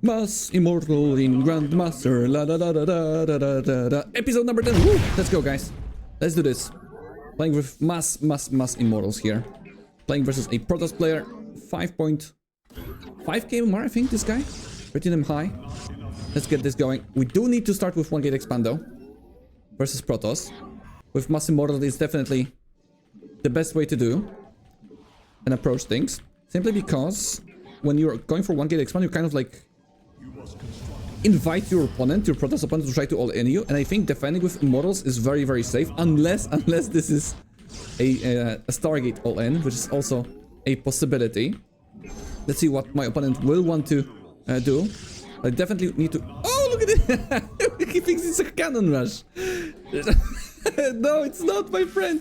Mass Immortal in Grandmaster. La da da da da da da da da. Episode number 10. Woo! Let's go, guys. Let's do this. Playing with mass Immortals here. Playing versus a Protoss player. 5.5k more, I think, this guy. Pretty damn high. Let's get this going. We do need to start with 1 gate expando. Versus Protoss. With Mass Immortal, it's definitely the best way to do and approach things. Simply because when you're going for 1 gate expand, you kind of like invite your opponent, your Protoss opponent, to try to all-in you. And I think defending with Immortals is very, very safe. Unless this is a Stargate all-in, which is also a possibility. Let's see what my opponent will want to do. I definitely need to... Oh, look at it! He thinks it's a cannon rush. No, it's not, my friend.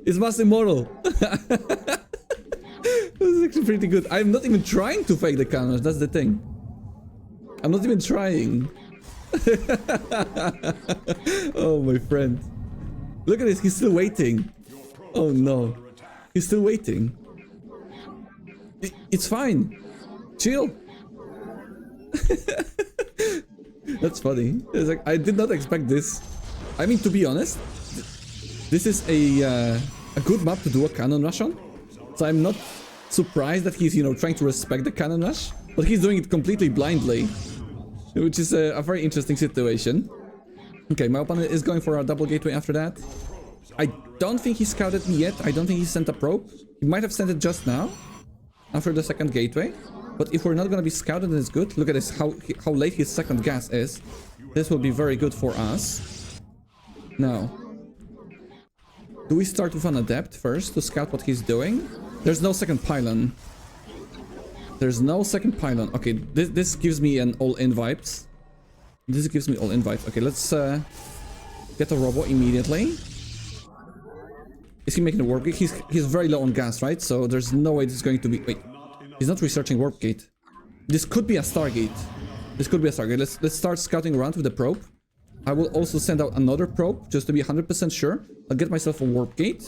It's Mass Immortal. This is actually pretty good. I'm not even trying to fake the cannon rush. That's the thing. I'm not even trying. Oh, my friend. Look at this. He's still waiting. Oh, no. He's still waiting. It's fine. Chill. That's funny. It's like, I did not expect this. I mean, to be honest, this is a good map to do a cannon rush on. So I'm not surprised that he's, you know, trying to respect the cannon rush. But he's doing it completely blindly. Which is a very interesting situation. Okay, my opponent is going for a double gateway after that. I don't think he scouted me yet. I don't think he sent a probe. He might have sent it just now. After the second gateway. But if we're not gonna be scouted, then it's good. Look at this, how late his second gas is. This will be very good for us. Now, do we start with an adept first to scout what he's doing? There's no second pylon. There's no second pylon. Okay, this gives me an all-in vibes. This gives me all-in vibes. Okay, let's get a robo immediately. Is he making a warp gate? He's very low on gas, right? So there's no way this is going to be... Wait, he's not researching warp gate. This could be a Stargate. This could be a Stargate. Let's start scouting around with the probe. I will also send out another probe just to be 100% sure. I'll get myself a warp gate.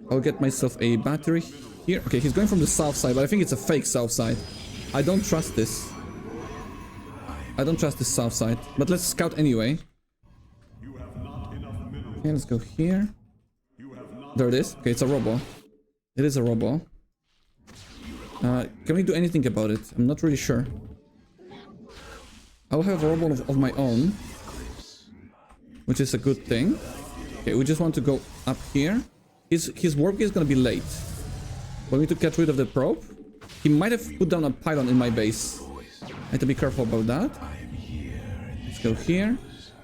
I'll get myself a battery here. Okay, he's going from the south side, but I think it's a fake south side. I don't trust this. I don't trust this south side. But let's scout anyway. Okay, let's go here. There it is. Okay, it's a robo. It is a robo. Can we do anything about it? I'm not really sure. I'll have a robo of my own, which is a good thing. Okay, we just want to go up here. His warp gate is gonna be late. We need to get rid of the probe. He might have put down a pylon in my base. I have to be careful about that. Let's go here.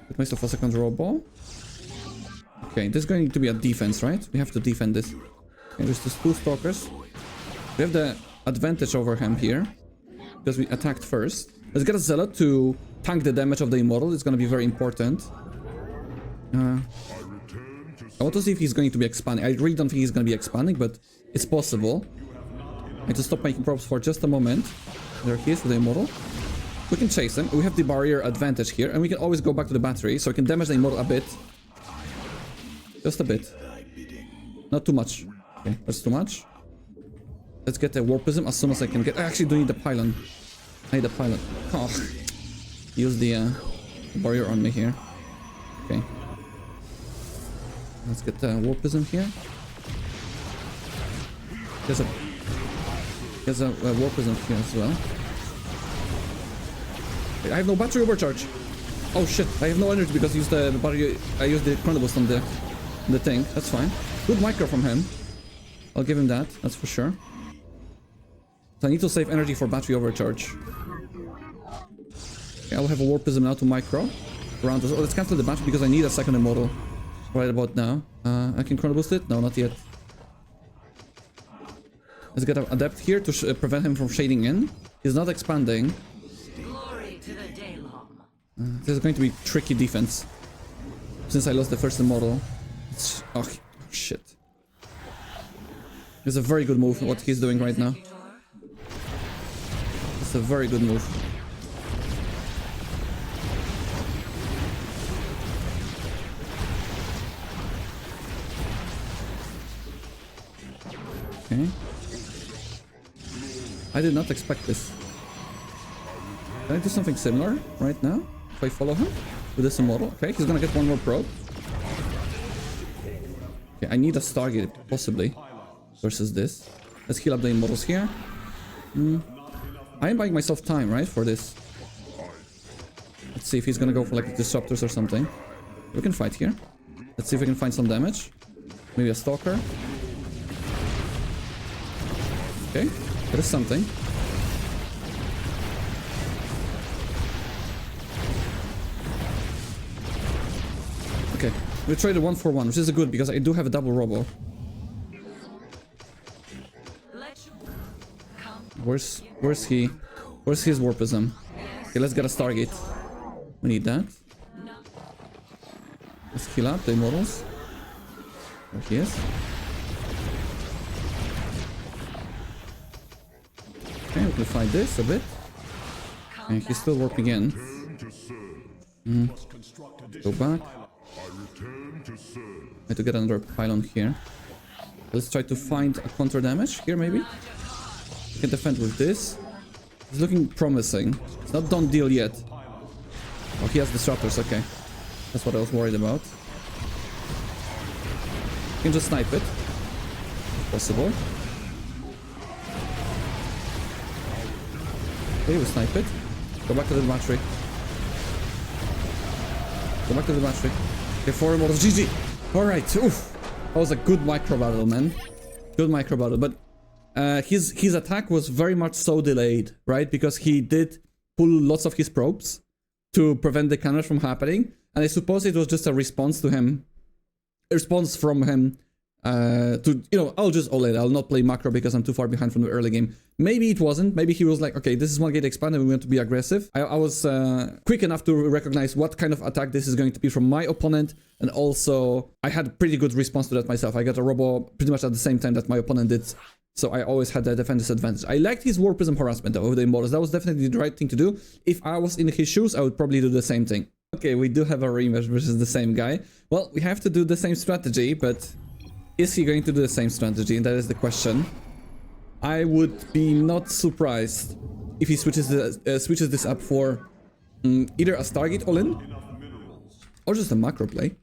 Get myself a second robo. Okay, this is going to be a defense, right? We have to defend this. Okay, there's just 2 stalkers. We have the advantage over him here because we attacked first. Let's get a zealot to tank the damage of the Immortal. It's going to be very important. I want to see if he's going to be expanding. I really don't think he's going to be expanding, but it's possible. I have to stop making probes for just a moment. There he is with the Immortal. We can chase him. We have the barrier advantage here, and we can always go back to the battery, so we can damage the Immortal a bit. Just a bit. Not too much. Okay, that's too much. Let's get the warpism as soon as I can get... I actually do need the pylon. I need the pylon. Oh. Use the barrier on me here. Okay. Let's get the warpism here. There's a warpism here as well. Wait, I have no battery overcharge. Oh shit, I have no energy because I used the battery. I used the chrono boost on the thing. That's fine. Good micro from him. I'll give him that. That's for sure. So I need to save energy for battery overcharge. Okay, I'll have a warpism now to micro around us. Oh, let's cancel the battery because I need a second Immortal right about now. I can chrono boost it? No, not yet. Let's get an adept here to prevent him from shading in. He's not expanding. This is going to be tricky defense. Since I lost the first Immortal. Oh, shit. It's a very good move, what he's doing right now. It's a very good move. Okay. I did not expect this. Can I do something similar right now? If I follow him with this Immortal. Okay, he's gonna get one more probe. Okay, I need a Stargate, possibly, versus this. Let's heal up the Immortals here. I am buying myself time, right, for this. Let's see if he's gonna go for, like, Disruptors or something. We can fight here. Let's see if we can find some damage. Maybe a Stalker. Okay, that is something. Okay, we traded 1 for 1, which is good because I do have a double robo. Where's he? Where's his warpism? Okay, let's get a Stargate. We need that. Let's heal up the Immortals. There he is. Okay, we can fight this a bit. And he's still warping in. Go back. I have to get another pylon here. Let's try to find a counter damage here, maybe. We can defend with this. It's looking promising. It's not done deal yet. Oh, he has Disruptors, okay. That's what I was worried about. You can just snipe it. If possible. Okay, we snipe it. Go back to the battery. Go back to the battery. Okay, 4 Immortals. GG! Alright, oof. That was a good micro battle, man. Good micro battle, but his attack was very much so delayed, right? Because he did pull lots of his probes to prevent the counters from happening, and I suppose it was just a response to him, a response from him to, you know, I'll just all-in, I'll not play macro because I'm too far behind from the early game. Maybe it wasn't, maybe he was like, okay, this is 1 gate expand and we want to be aggressive. I was quick enough to recognize what kind of attack this is going to be from my opponent, and also I had a pretty good response to that myself. I got a robo pretty much at the same time that my opponent did, so I always had the defender's advantage. I liked his warpism harassment though, of the Immortals. That was definitely the right thing to do. If I was in his shoes, I would probably do the same thing. Okay, we do have a rematch versus the same guy. Well, we have to do the same strategy, but is he going to do the same strategy? And that is the question. I would be not surprised if he switches this up for either a Stargate all-in or just a macro play.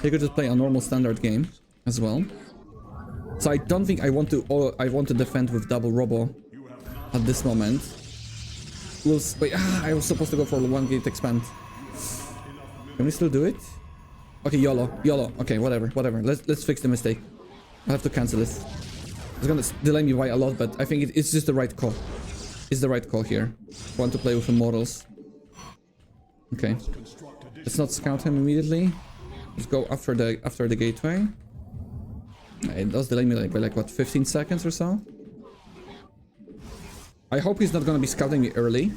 He could just play a normal standard game as well. So I don't think I want to defend with double robo at this moment. Wait, I was supposed to go for 1 gate expand. Can we still do it? Okay, YOLO. Okay, whatever. Let's fix the mistake. I have to cancel this. It's gonna delay me by a lot, but I think it's just the right call. It's the right call here. I want to play with Immortals. Okay. Let's not scout him immediately. Let's go after the gateway. It does delay me by like what, 15 seconds or so? I hope he's not gonna be scouting me early.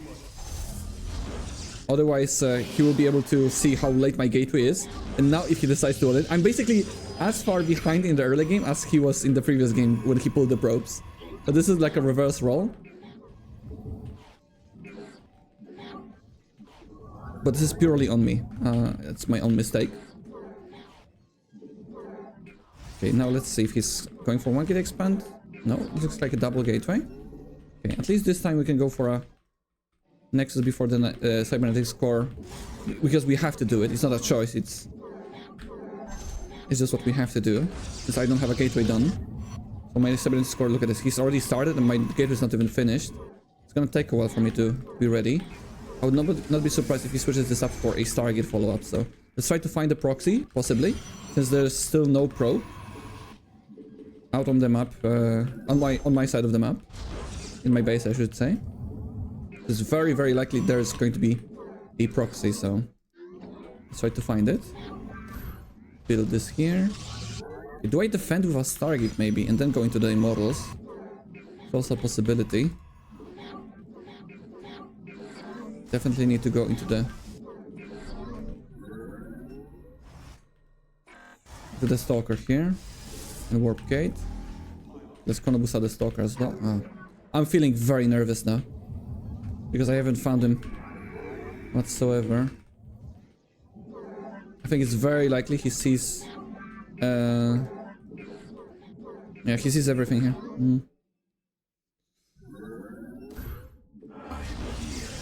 Otherwise, he will be able to see how late my gateway is. And now if he decides to all in, I'm basically as far behind in the early game as he was in the previous game when he pulled the probes. But this is like a reverse roll. But this is purely on me. It's my own mistake. Okay, now let's see if he's going for 1 gate expand. No, it looks like a double gateway. Okay, at least this time we can go for a Nexus before the cybernetics core, because we have to do it. It's not a choice, it's just what we have to do, since I don't have a gateway done. So my cybernetics core, look at this, he's already started and my gateway is not even finished. It's gonna take a while for me to be ready. I would not be surprised if he switches this up for a Stargate follow-up. So let's try to find the proxy, possibly, since there's still no probe out on the map, on my side of the map, in my base I should say. It's very, very likely there's going to be a proxy, so let's try to find it. Build this here. Okay, do I defend with a Stargate maybe and then go into the Immortals? It's also a possibility. Definitely need to go into the Stalker here and Warp Gate. Let's Konobusa the Stalker as well. I'm feeling very nervous now, because I haven't found him whatsoever. I think it's very likely he sees... yeah, he sees everything here.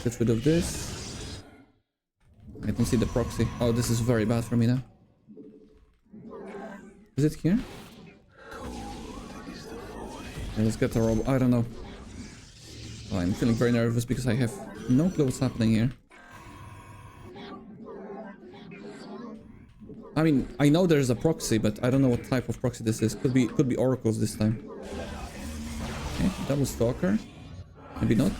get rid of this. I don't see the proxy. Oh, this is very bad for me now. Is it here? Let's get a robot. I don't know. Oh, I'm feeling very nervous because I have no clue what's happening here. I mean, I know there's a proxy, but I don't know what type of proxy this is. Could be oracles this time. Okay, double stalker. Maybe not.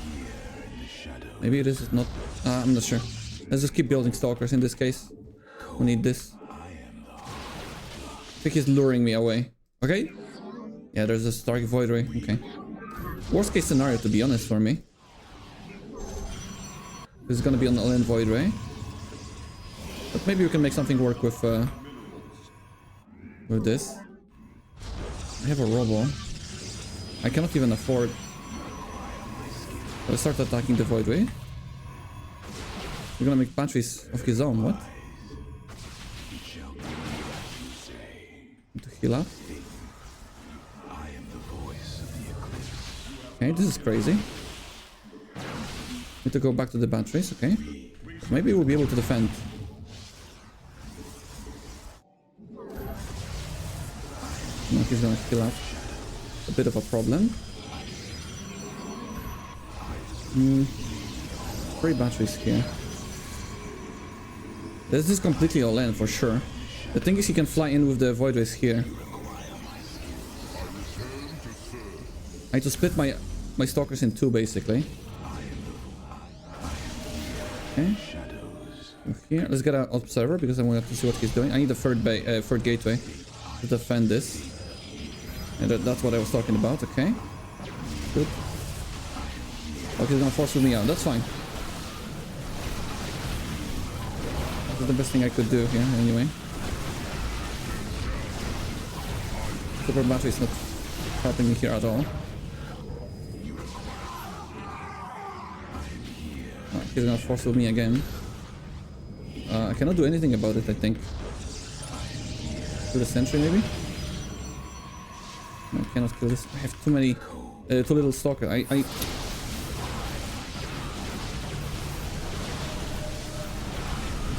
Maybe it is not. I'm not sure. Let's just keep building stalkers in this case. We need this. I think he's luring me away. Okay. Yeah, there's a Stark Void Ray. Okay. Worst case scenario, to be honest, for me. This is gonna be an all-in Void Ray. But maybe we can make something work with this. I have a robo. I cannot even afford. Let's start attacking the Void Ray. We're gonna make batteries of his own. What? To heal up. Okay, this is crazy. Need to go back to the batteries. Okay. Maybe we'll be able to defend. No, he's gonna heal up. A bit of a problem. 3 batteries here. This is completely all in for sure. The thing is he can fly in with the Void Rays here. I need to split my stalkers in 2 basically. Okay. Here, let's get an observer because I want to see what he's doing. I need a third gateway to defend this. And that's what I was talking about. Okay. Good. Okay, he's gonna force me out. That's fine. That's the best thing I could do here, anyway. Super battery is not helping me here at all. He's gonna force me again. I cannot do anything about it, I think. Do the sentry, maybe? No, I cannot kill this. I have too many... too little stalker. I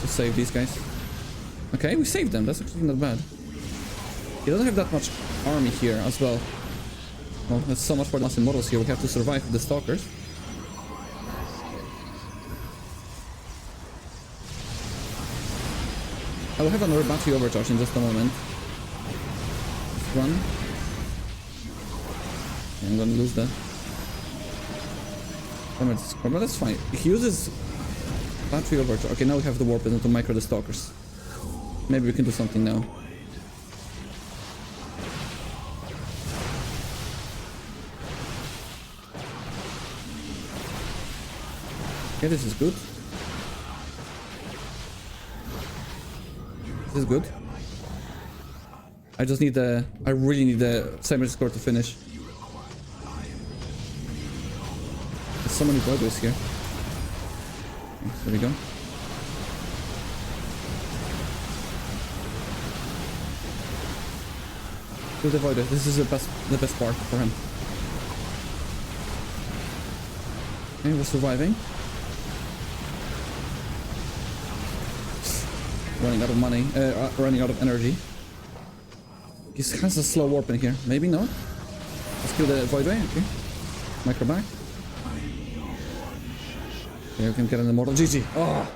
to save these guys. Okay, we saved them. That's actually not bad. He doesn't have that much army here as well. Well, that's so much for the Immortals here. We have to survive with the stalkers. I will have another battery overcharge in just a moment. Just one. I'm gonna lose that. But that's fine. He uses battery overcharge. Okay, now we have the warp to micro the stalkers. Maybe we can do something now. Okay, this is good. This is good. I just need the... I really need the Cyber score to finish. There's so many Void Rays here. Okay, there we go. Do the Void Rays. This is the best part for him. Okay, we're surviving. Running out of money, running out of energy. He has a slow warp in here. Maybe not. Let's kill the Void Ray. Okay. Micro back. Okay, we can get an Immortal. GG. Oh.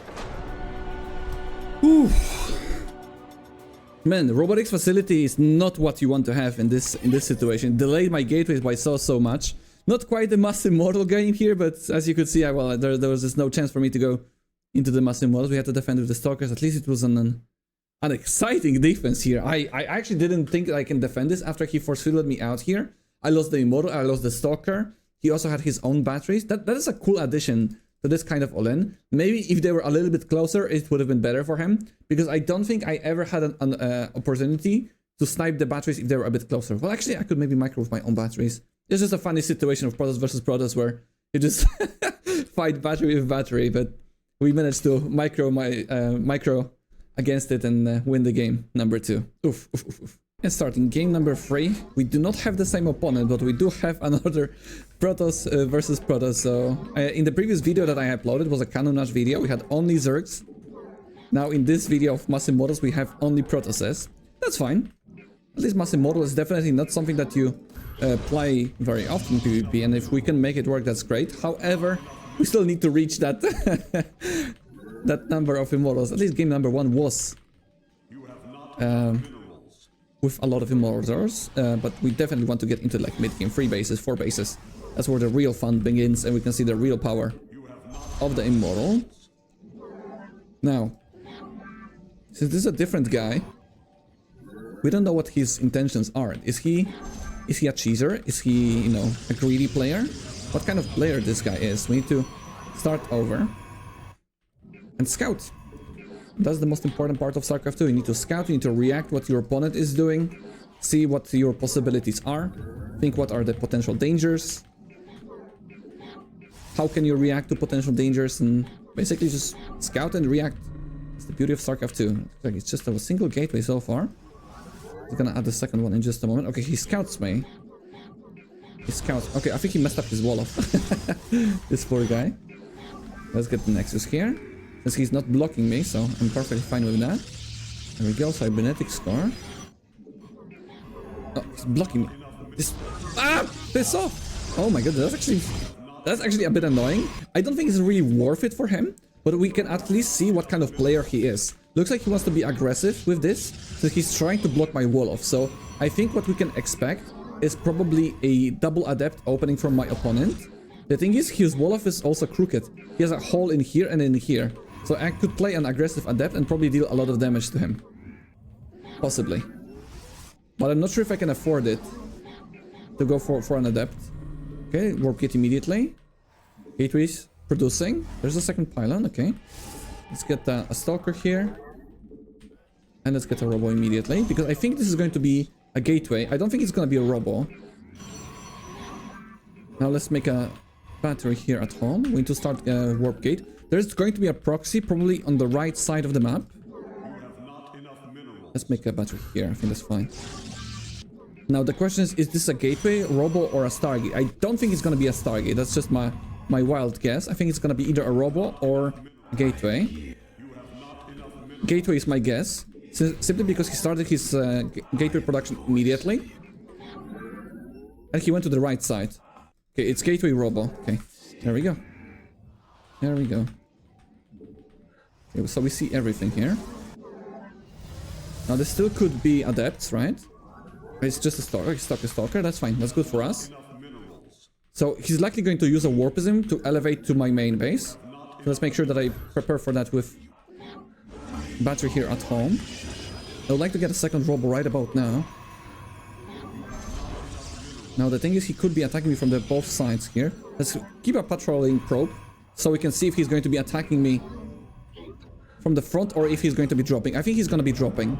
Whew. Man, the robotics facility is not what you want to have in this situation. Delayed my gateways by so much. Not quite the Mass Immortal game here, but as you could see, there was just no chance for me to go into the Mass Immortals. We had to defend with the Stalkers. At least it was an exciting defense here. I actually didn't think I can defend this after he force-fielded me out here. I lost the Immortal, I lost the Stalker. He also had his own batteries. That is a cool addition to this kind of all-in. Maybe if they were a little bit closer, it would have been better for him. Because I don't think I ever had an opportunity to snipe the batteries if they were a bit closer. Well, actually, I could maybe micro with my own batteries. It's just a funny situation of Protoss versus Protoss where you just fight battery with battery, but we managed to micro against it and win the game number 2. Oof, oof, oof, oof. And starting game number 3, we do not have the same opponent, but we do have another Protoss versus Protoss. So in the previous video that I uploaded was a Cannon Rush video. We had only Zergs. Now in this video of Mass Immortals we have only Protosses. That's fine. At least Mass Immortal is definitely not something that you play very often in PvP, and if we can make it work, that's great. However, we still need to reach that that number of Immortals. At least game number 1 was with a lot of Immortals, but we definitely want to get into like mid-game 3 bases, 4 bases. That's where the real fun begins, and we can see the real power of the Immortal. Now, since this is a different guy, we don't know what his intentions are. Is he a cheeser? Is he, you know, a greedy player? What kind of player this guy is? We need to start over and scout. That's the most important part of StarCraft 2. You need to scout, you need to react what your opponent is doing, see what your possibilities are, think what are the potential dangers, how can you react to potential dangers, and basically just scout and react. It's the beauty of StarCraft 2. It's just a single gateway so far. He's gonna add the second one in just a moment. Okay, he scouts me. He scouts. Okay, I think he messed up his wall off. This poor guy. Let's get the Nexus here. Since he's not blocking me, so I'm perfectly fine with that. There we go, cybernetic score. Oh, he's blocking me. This... Ah! Piss off! Oh my god, that's actually a bit annoying. I don't think it's really worth it for him, but we can at least see what kind of player he is. Looks like he wants to be aggressive with this, so he's trying to block my wall off. So I think what we can expect is probably a double adept opening from my opponent. The thing is, his wall off is also crooked. He has a hole in here and in here. So I could play an aggressive adept and probably deal a lot of damage to him. Possibly. But I'm not sure if I can afford it to go for an adept. Okay, warp gate immediately. Gateways producing. There's a second pylon, okay. Let's get a stalker here. And let's get a robo immediately, because I think this is going to be a gateway. I don't think it's going to be a robo. Now let's make a battery here at home. We need to start a warp gate. There's going to be a proxy probably on the right side of the map. Let's make a battery here. I think that's fine. Now the question is this a gateway, robo, or a stargate? I don't think it's going to be a stargate. That's just my wild guess. I think it's going to be either a robo or a gateway. Gateway is my guess. Simply because he started his gateway production immediately. And he went to the right side. Okay, it's gateway robo. Okay, there we go. There we go. Okay, so we see everything here. Now this still could be adepts, right? It's just a stalker. He's stuck a stalker. That's fine. That's good for us. So he's likely going to use a warpism to elevate to my main base. So let's make sure that I prepare for that with battery here at home. I would like to get a second robo right about now. Now the thing is, he could be attacking me from the both sides here. Let's keep a patrolling probe so we can see if he's going to be attacking me from the front or if he's going to be dropping. I think he's going to be dropping.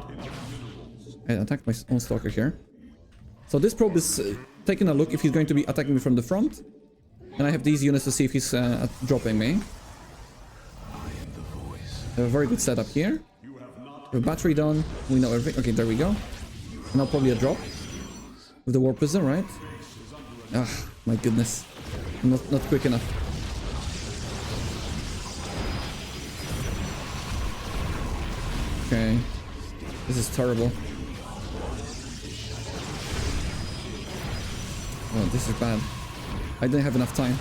I attacked my own stalker here. So this probe is taking a look if he's going to be attacking me from the front. And I have these units to see if he's dropping me. A very good setup here. The battery done. We know everything. Okay, there we go. Now probably a drop with the warpism, right? Ah, my goodness. Not quick enough. Okay. This is terrible. Oh, this is bad. I didn't have enough time.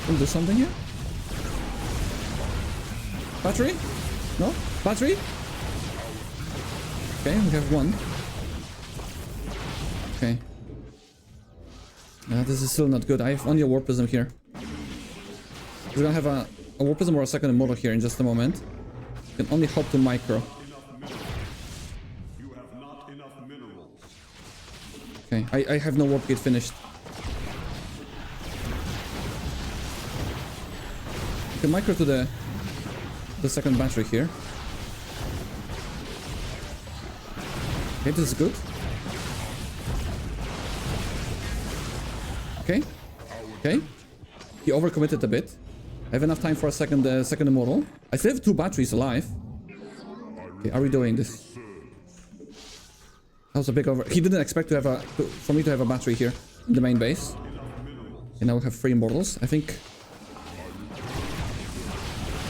Can we do something here? Battery? No? Battery? Okay, we have one. Okay. This is still not good. I have only a warpism here. We're gonna have a warpism or a second immortal here in just a moment. Can only hope to micro. Okay, I have no warp gate finished. I can micro to the second battery here. Okay, this is good. Okay. Okay. He overcommitted a bit. I have enough time for a second Immortal. I still have 2 batteries alive. Okay, are we doing this? That was a big over. He didn't expect to have for me to have a battery here in the main base. And now we have 3 Immortals. I think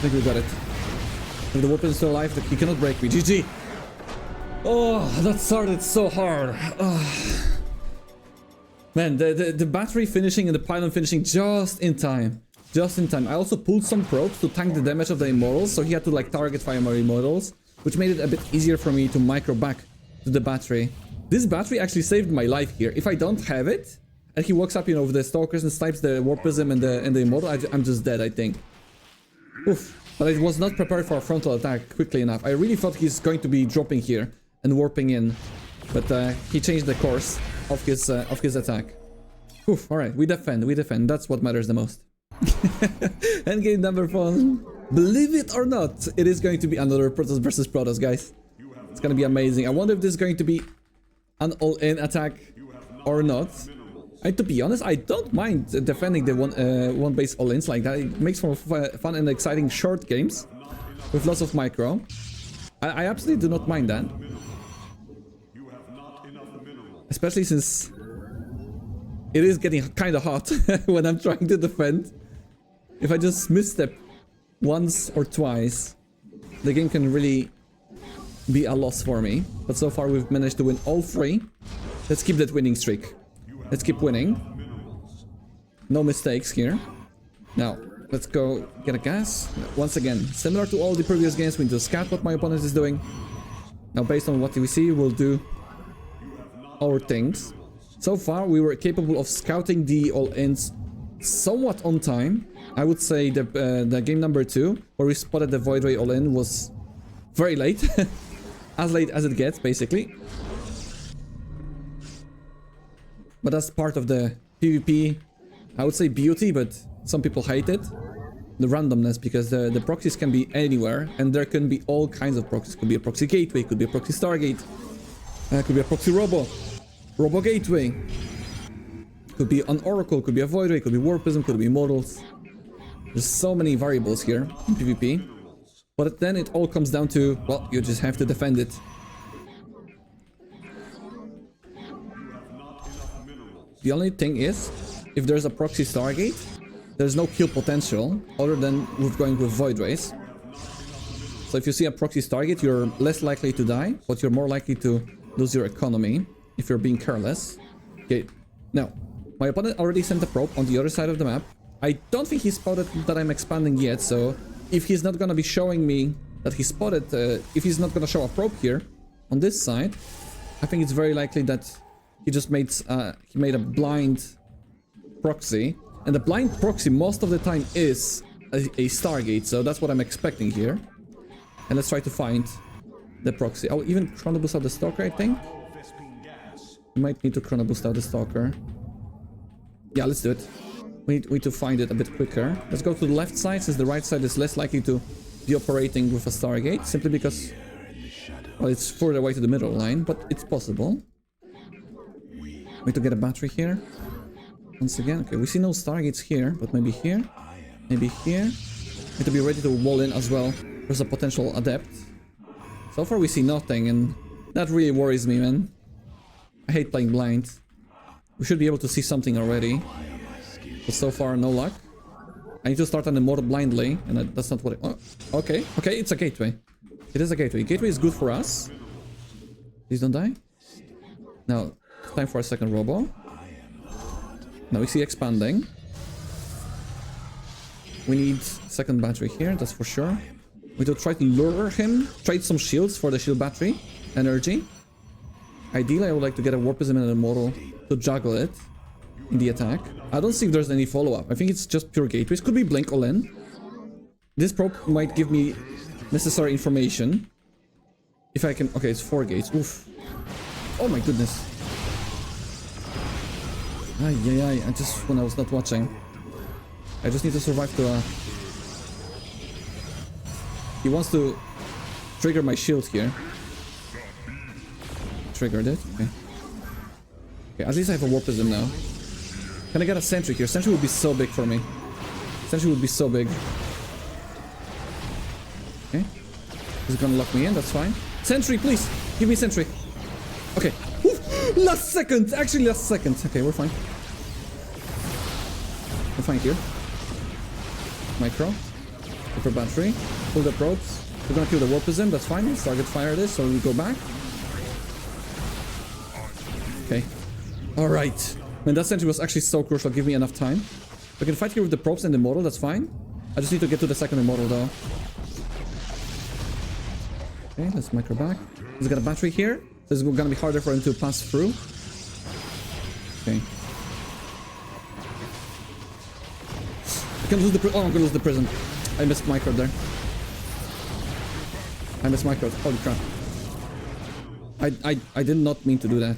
we got it. If the weapon is still alive, he cannot break me. GG! Oh, that started so hard. Oh. Man, the battery finishing and the pylon finishing just in time. Just in time. I also pulled some probes to tank the damage of the Immortals, so he had to like target fire my Immortals, which made it a bit easier for me to micro back to the battery. This battery actually saved my life here. If I don't have it, and he walks up, you know, with the Stalkers and snipes the Warpism and the Immortal, I'm just dead, I think. Oof. But I was not prepared for a frontal attack quickly enough. I really thought he's going to be dropping here and warping in. But he changed the course of his attack. Oof, alright, we defend. That's what matters the most. Endgame number 1. Believe it or not, it is going to be another Protoss versus Protoss, guys. It's gonna be amazing. I wonder if this is going to be an all-in attack or not. And to be honest, I don't mind defending the one base all-ins like that. It makes for fun and exciting short games with lots of micro. I absolutely do not mind that. Especially since it is getting kind of hot when I'm trying to defend. If I just misstep once or twice, the game can really be a loss for me. But so far we've managed to win all 3. Let's keep that winning streak. Let's keep winning. No mistakes here. Now, let's go get a gas. Once again, similar to all the previous games, we need to scout what my opponent is doing. Now, based on what we see, we'll do our things. So far, we were capable of scouting the all-ins somewhat on time. I would say the game number 2, where we spotted the Void Ray all-in, was very late. As late as it gets, basically. But that's part of the PvP, I would say beauty, but some people hate it. The randomness, because the proxies can be anywhere, and there can be all kinds of proxies. Could be a proxy gateway, could be a proxy Stargate, could be a proxy Robo Gateway. Could be an Oracle, could be a Void Ray, could be Warpism, could be Immortals. There's so many variables here in PvP. But then it all comes down to, well, you just have to defend it. The only thing is, if there's a proxy Stargate, there's no kill potential other than with going with Void Rays. So if you see a proxy Stargate, you're less likely to die, but you're more likely to lose your economy if you're being careless. Okay, now, my opponent already sent a probe on the other side of the map. I don't think he spotted that I'm expanding yet, so if he's not gonna be showing me that he spotted, if he's not gonna show a probe here on this side, I think it's very likely that he just made a blind proxy, and the blind proxy most of the time is a Stargate, so that's what I'm expecting here. And let's try to find the proxy. I'll even chrono boost out the Stalker, I think. We might need to chrono boost out the Stalker. Yeah, let's do it. We need to find it a bit quicker. Let's go to the left side, since the right side is less likely to be operating with a Stargate, simply because, well, it's further away to the middle line, but it's possible. We need to get a battery here. Once again, okay, we see no Stargates here, but maybe here, maybe here. Need to be ready to wall in as well. There's a potential adept. So far we see nothing, and that really worries me, man. I hate playing blind. We should be able to see something already. But so far, no luck. I need to start an Immortal blindly, and that's not what it... Oh, okay, okay, it's a gateway. It is a gateway. Gateway is good for us. Please don't die. Now, it's time for a second Robo. Now we see expanding. We need second battery here, that's for sure. We need to try to lure him, trade some shields for the shield battery energy. Ideally, I would like to get a Warpism and an Immortal to juggle it in the attack. I don't see if there's any follow-up. I think it's just pure gateways. Could be Blink all in. This probe might give me necessary information. If I can... Okay, it's 4 gates. Oof. Oh my goodness. Ay, I just... When I was not watching. I just need to survive to a... He wants to trigger my shield here. Triggered it. Okay. Okay, at least I have a Warpism now. Can I get a Sentry here? Sentry would be so big for me. Sentry would be so big. Okay. He's gonna lock me in, that's fine. Sentry, please! Give me sentry. Okay. Oof. Last second! Actually, last second. Okay, we're fine. We're fine here. Micro. Super battery. Pull the probes. We're gonna kill the warp prism, that's fine. Let's target fire this, so we go back. Okay. Alright. Man, that sentry was actually so crucial. Give me enough time. We can fight here with the probes and the Immortal, that's fine. I just need to get to the second Immortal though. Okay, let's micro back. He's got a battery here, so it's gonna be harder for him to pass through. Okay. I can lose the oh, I'm gonna lose the prison. I missed micro there. I missed micro. Holy crap. I did not mean to do that.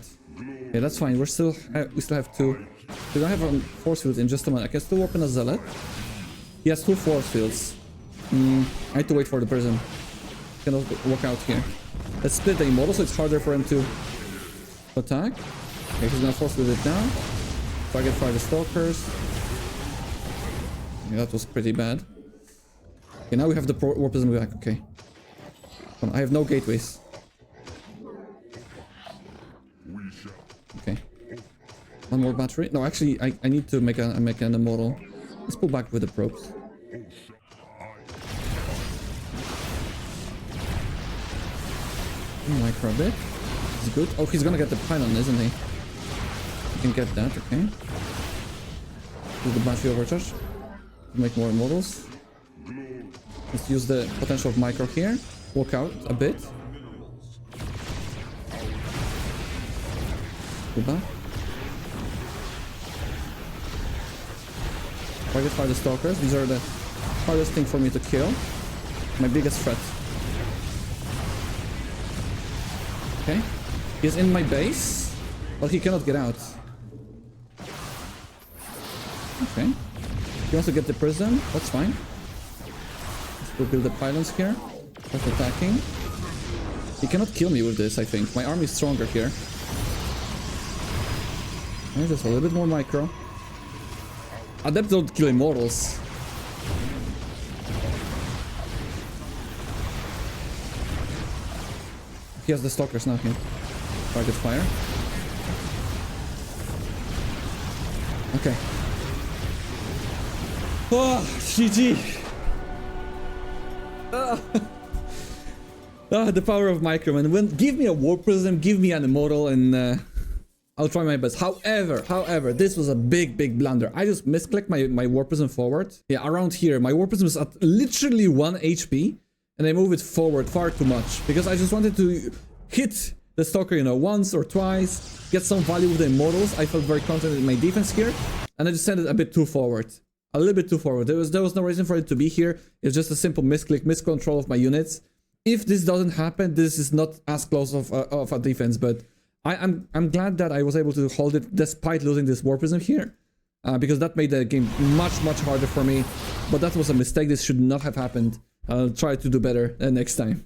Okay, that's fine. We still have two. We don't have a force field in just a minute. I can still open a zealot. He has 2 force fields. I have to wait for the prison. Cannot walk out here. Let's split the Immortal so it's harder for him to attack. Okay, he's gonna force field it now. Target fire the stalkers. Yeah, that was pretty bad. Okay, now we have the warp prism back. Okay. Come on, I have no gateways. Okay. One more battery. No, actually, I need to make an Immortal. Let's pull back with the probes. Micro a bit. It's good. Oh, he's gonna get the pylon, isn't he? You can get that, okay. Do the battery overcharge. Make more Immortals. Let's use the potential of micro here. Walk out a bit. Go back. Target fire the stalkers. These are the hardest thing for me to kill. My biggest threat. Okay. He's in my base, but he cannot get out. Okay. He wants to get the prison. That's fine. Let's go build the pylons here. Start attacking. He cannot kill me with this, I think. My army is stronger here. Okay, just a little bit more micro. Adepts don't kill Immortals. He has the stalkers now here. Target fire. Okay. Oh, GG. The power of micro, man. Give me a warp prism, give me an Immortal, and I'll try my best. However, this was a big blunder. I just misclicked my warp prism forward. Yeah, around here. My warp prism is at literally 1 HP. And I move it forward far too much. Because I just wanted to hit the stalker, you know, once or twice. Get some value with the Immortals. I felt very confident in my defense here. And I just sent it a bit too forward. A little bit too forward. There was no reason for it to be here. It's just a simple misclick, miscontrol of my units. If this doesn't happen, this is not as close of a defense. But I'm glad that I was able to hold it despite losing this warp prism here. Because that made the game much harder for me. But that was a mistake. This should not have happened. I'll try to do better next time.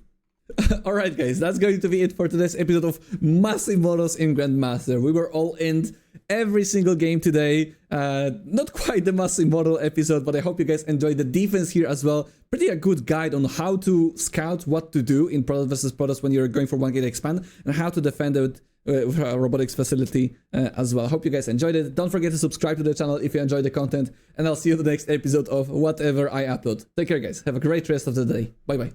Alright guys, that's going to be it for today's episode of Massive Models in Grandmaster. We were all in every single game today. Not quite the Massive Model episode, but I hope you guys enjoyed the defense here as well. Pretty a good guide on how to scout what to do in Protoss versus Protoss when you're going for 1 gate expand, and how to defend it with a robotics facility as well. Hope you guys enjoyed it. Don't forget to subscribe to the channel if you enjoyed the content, and I'll see you in the next episode of whatever I upload. Take care guys, have a great rest of the day. Bye bye.